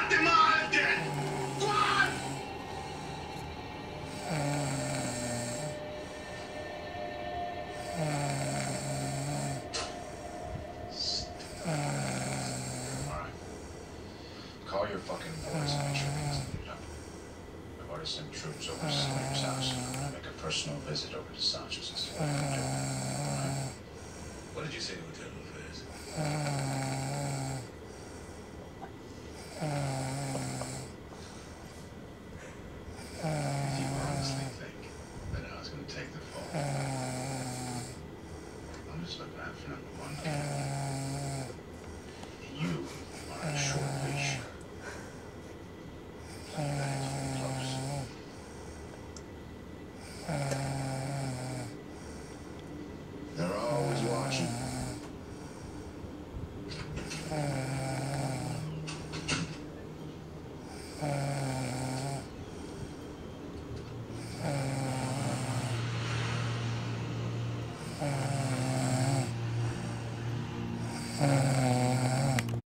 Warte mal, Dad! What? Alright. Call your fucking boys and make sure things cleared up. I've already sent troops over to Slater's house. Make a personal visit over to Sanchez and see what I can do. Alright? What did you say to Hotel Lopez? If you honestly think that I was going to take the fall, I'm just looking out for number one. You are a short leash. Thanks for close. They're always watching.